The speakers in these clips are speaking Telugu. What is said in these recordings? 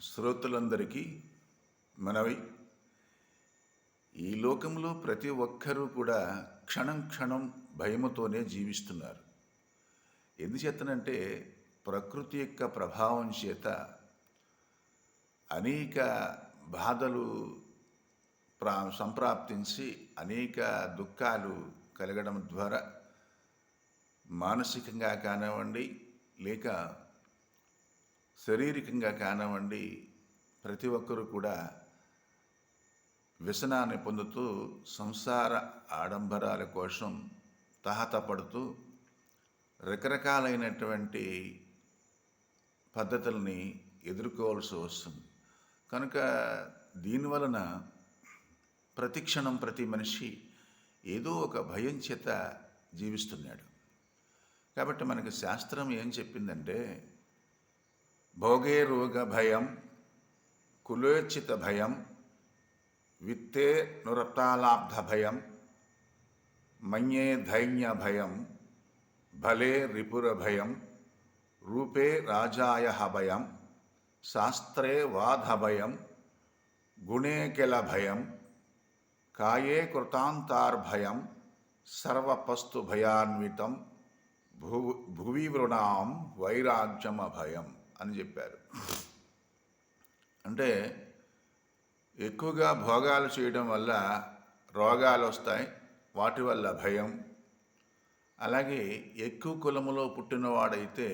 శ్రోతలందరికీ మనవి. ఈ లోకంలో ప్రతి ఒక్కరూ కూడా క్షణం క్షణం భయముతోనే జీవిస్తున్నారు. ఎందుచేతనంటే ప్రకృతి యొక్క ప్రభావం చేత అనేక బాధలు సంప్రాప్తించి అనేక దుఃఖాలు కలగడం ద్వారా మానసికంగా కానివ్వండి లేక శారీరకంగా కానివ్వండి ప్రతి ఒక్కరూ కూడా వ్యసనాన్ని పొందుతూ సంసార ఆడంబరాల కోసం తహతపడుతూ రకరకాలైనటువంటి పద్ధతుల్ని ఎదుర్కోవాల్సి వస్తుంది. కనుక దీనివలన ప్రతి క్షణం ప్రతి మనిషి ఏదో ఒక భయం చేత జీవిస్తున్నాడు. కాబట్టి మనకి శాస్త్రం ఏం చెప్పిందంటే భోగే రోగ భయం, కులోచిత భయం, విత్తే నురతాలాబ్ధ భయం, మన్యే ధైన్య భయం, బలే రిపుర భయం, రూపే రాజాయ భయం, శాస్త్రే వాధ భయం, గుణే కెల భయం, కాయే కృతాంతార్భయం, సర్వపస్తు భయాన్వితం, భువి వృణాం వైరాగ్యమ భయం అని చెప్పారు. అంటే ఎక్కువగా భోగాలు చేయడం వల్ల రోగాలు వస్తాయి, వాటి వల్ల భయం. అలాగే ఎక్కువ కులములో పుట్టినవాడైతే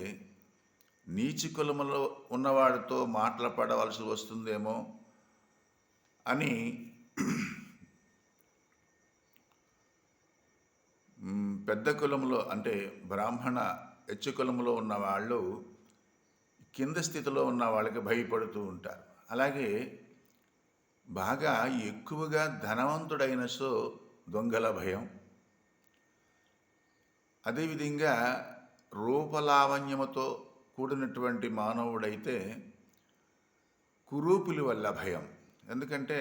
నీచి కులములో ఉన్నవాడితో మాటలు పడవలసి వస్తుందేమో అని పెద్ద కులంలో అంటే బ్రాహ్మణ హెచ్చు కులంలో ఉన్నవాళ్ళు కింద స్థితిలో ఉన్న వాళ్ళకి భయపడుతూ ఉంటారు. అలాగే బాగా ఎక్కువగా ధనవంతుడైన సో దొంగల భయం. అదేవిధంగా రూపలావణ్యముతో కూడినటువంటి మానవుడైతే కురూపుల వల్ల భయం. ఎందుకంటే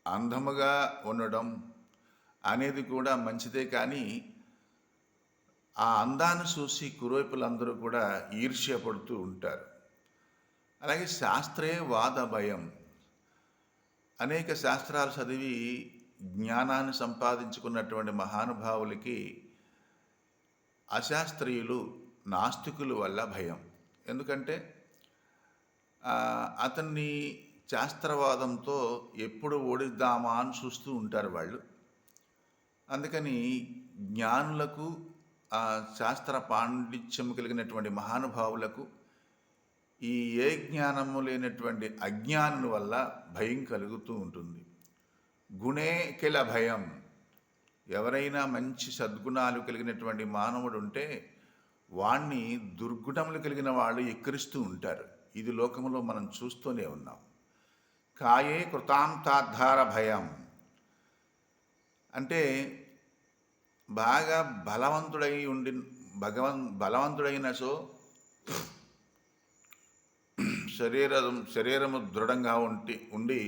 అందముగా ఉండడం అనేది కూడా మంచిదే, కానీ ఆ అందాన్ని చూసి కురూపులందరూ కూడా ఈర్ష్యపడుతూ ఉంటారు. అలాగే శాస్త్రే వాద భయం. అనేక శాస్త్రాలు చదివి జ్ఞానాన్ని సంపాదించుకున్నటువంటి మహానుభావులకి అశాస్త్రీయులు నాస్తికుల వల్ల భయం. ఎందుకంటే అతన్ని శాస్త్రవాదంతో ఎప్పుడు ఓడిద్దామా అని చూస్తూ ఉంటారు వాళ్ళు. అందుకని జ్ఞానులకు శాస్త్ర పాండిత్యము కలిగినటువంటి మహానుభావులకు ఈ ఏ జ్ఞానము లేనటువంటి అజ్ఞానుల వల్ల భయం కలుగుతూ ఉంటుంది. గుణే కెల భయం. ఎవరైనా మంచి సద్గుణాలు కలిగినటువంటి మానవుడు ఉంటే వాణ్ణి దుర్గుణములు కలిగిన వాళ్ళు ఎక్కిరిస్తూ ఉంటారు. ఇది లోకంలో మనం చూస్తూనే ఉన్నాం. కాయే కృతాంతాధార భయం. అంటే బాగా బలవంతుడైన సో శరీరము దృఢంగా ఉండి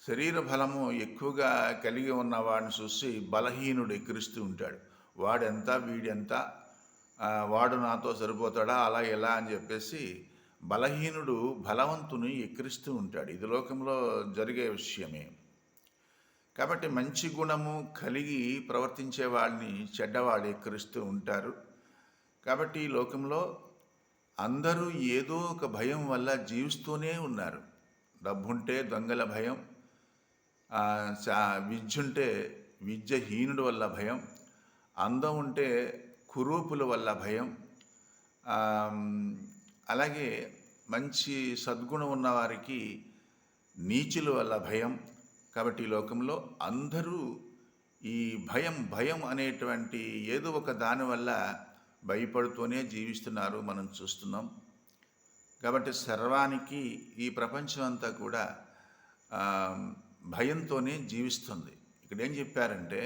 శరీర బలము ఎక్కువగా కలిగి ఉన్న వాడిని చూసి బలహీనుడు ఎక్కిరిస్తూ ఉంటాడు. వాడెంత వీడెంత, వాడు నాతో సరిపోతాడా, అలా ఎలా అని చెప్పేసి బలహీనుడు బలవంతుని ఎక్కిరిస్తూ ఉంటాడు. ఇది లోకంలో జరిగే విషయమే. కాబట్టి మంచి గుణము కలిగి ప్రవర్తించే వాళ్ళని చెడ్డవాళ్ళు ఎక్కిరిస్తూ ఉంటారు. కాబట్టి ఈ లోకంలో అందరూ ఏదో ఒక భయం వల్ల జీవిస్తూనే ఉన్నారు. డబ్బుంటే దొంగల భయం, విద్యుంటే విద్యహీనుడు వల్ల భయం, అందం ఉంటే కురూపుల వల్ల భయం, అలాగే మంచి సద్గుణం ఉన్నవారికి నీచుల వల్ల భయం. కాబట్టి ఈ లోకంలో అందరూ ఈ భయం అనేటువంటి ఏదో ఒక దానివల్ల భయపడుతూనే జీవిస్తున్నారు, మనం చూస్తున్నాం. కాబట్టి సర్వానికి ఈ ప్రపంచం అంతా కూడా భయంతోనే జీవిస్తుంది. ఇక్కడ ఏం చెప్పారంటే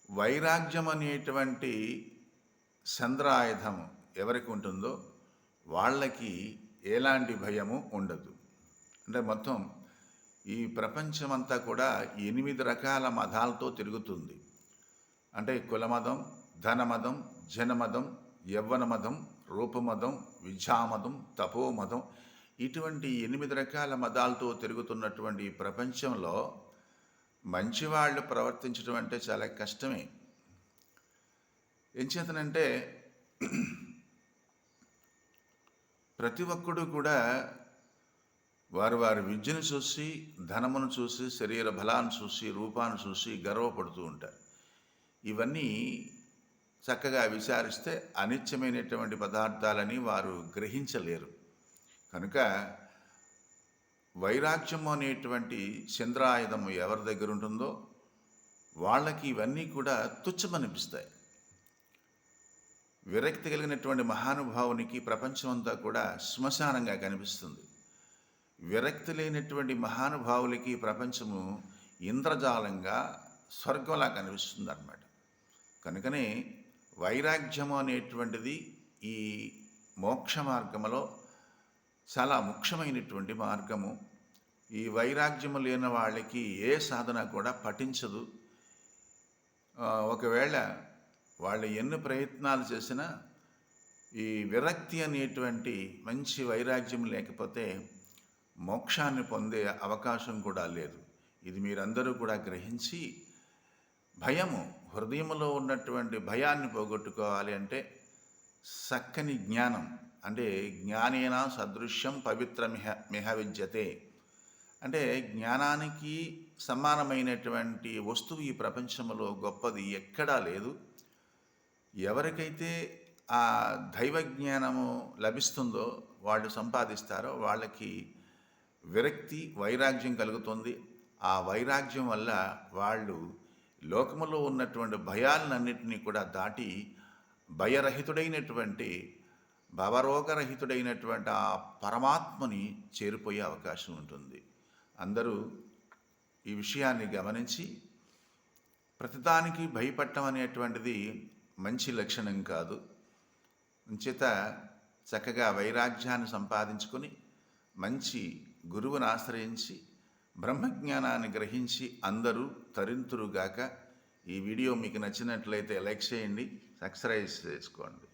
వైరాగ్యం అనేటువంటి చంద్రాయుధం ఎవరికి ఉంటుందో వాళ్ళకి ఎలాంటి భయము ఉండదు. అంటే మొత్తం ఈ ప్రపంచమంతా కూడా 8 రకాల మతాలతో తిరుగుతుంది. అంటే కులమతం, ధనమతం, జనమతం, యవ్వన మదం, రూపమదం, విద్యామదం, తపోమదం, ఇటువంటి 8 రకాల మదాలతో తిరుగుతున్నటువంటి ఈ ప్రపంచంలో మంచివాళ్ళు ప్రవర్తించడం అంటే చాలా కష్టమే. ఎంచేతనంటే ప్రతి ఒక్కడు కూడా వారి వారి విద్యను చూసి, ధనమును చూసి, శరీర బలాన్ని చూసి, రూపాన్ని చూసి గర్వపడుతూ ఉంటారు. ఇవన్నీ చక్కగా విచారిస్తే అనిత్యమైనటువంటి పదార్థాలని వారు గ్రహించలేరు. కనుక వైరాగ్యము అనేటువంటి చంద్రాయుధము ఎవరి దగ్గర ఉంటుందో వాళ్ళకి ఇవన్నీ కూడా తుచ్చమనిపిస్తాయి. విరక్తి కలిగినటువంటి మహానుభావునికి ప్రపంచమంతా కూడా శ్మశానంగా కనిపిస్తుంది. విరక్తి లేనటువంటి మహానుభావులకి ప్రపంచము ఇంద్రజాలంగా, స్వర్గంలా కనిపిస్తుంది అన్నమాట. కనుకనే వైరాగ్యము అనేటువంటిది ఈ మోక్ష మార్గములో చాలా ముఖ్యమైనటువంటి మార్గము. ఈ వైరాగ్యము లేని వాళ్ళకి ఏ సాధన కూడా పఠించదు. ఒకవేళ వాళ్ళు ఎన్ని ప్రయత్నాలు చేసినా ఈ విరక్తి అనేటువంటి మంచి వైరాగ్యం లేకపోతే మోక్షాన్ని పొందే అవకాశం కూడా లేదు. ఇది మీరందరూ కూడా గ్రహించి భయము, హృదయంలో ఉన్నటువంటి భయాన్ని పోగొట్టుకోవాలి అంటే చక్కని జ్ఞానం, అంటే జ్ఞానేన సదృశ్యం పవిత్రమిహ విద్యతే, అంటే జ్ఞానానికి సమానమైనటువంటి వస్తువు ఈ ప్రపంచంలో గొప్పది ఎక్కడా లేదు. ఎవరికైతే ఆ దైవ జ్ఞానము లభిస్తుందో, వాళ్ళు సంపాదిస్తారో వాళ్ళకి విరక్తి, వైరాగ్యం కలుగుతుంది. ఆ వైరాగ్యం వల్ల వాళ్ళు లోకములో ఉన్నటువంటి భయాలన్నింటినీ కూడా దాటి భయరహితుడైనటువంటి, భవరోగరహితుడైనటువంటి ఆ పరమాత్మని చేరిపోయే అవకాశం ఉంటుంది. అందరూ ఈ విషయాన్ని గమనించి ప్రతిదానికి భయపడటం అనేటువంటిది మంచి లక్షణం కాదు. అంచేత చక్కగా వైరాగ్యాన్ని సంపాదించుకొని మంచి గురువుని ఆశ్రయించి బ్రహ్మజ్ఞానాన్ని గ్రహించి అందరూ తరింతురుగాక. ఈ వీడియో మీకు నచ్చినట్లయితే లైక్ చేయండి, సబ్స్క్రైబ్ చేసుకోండి.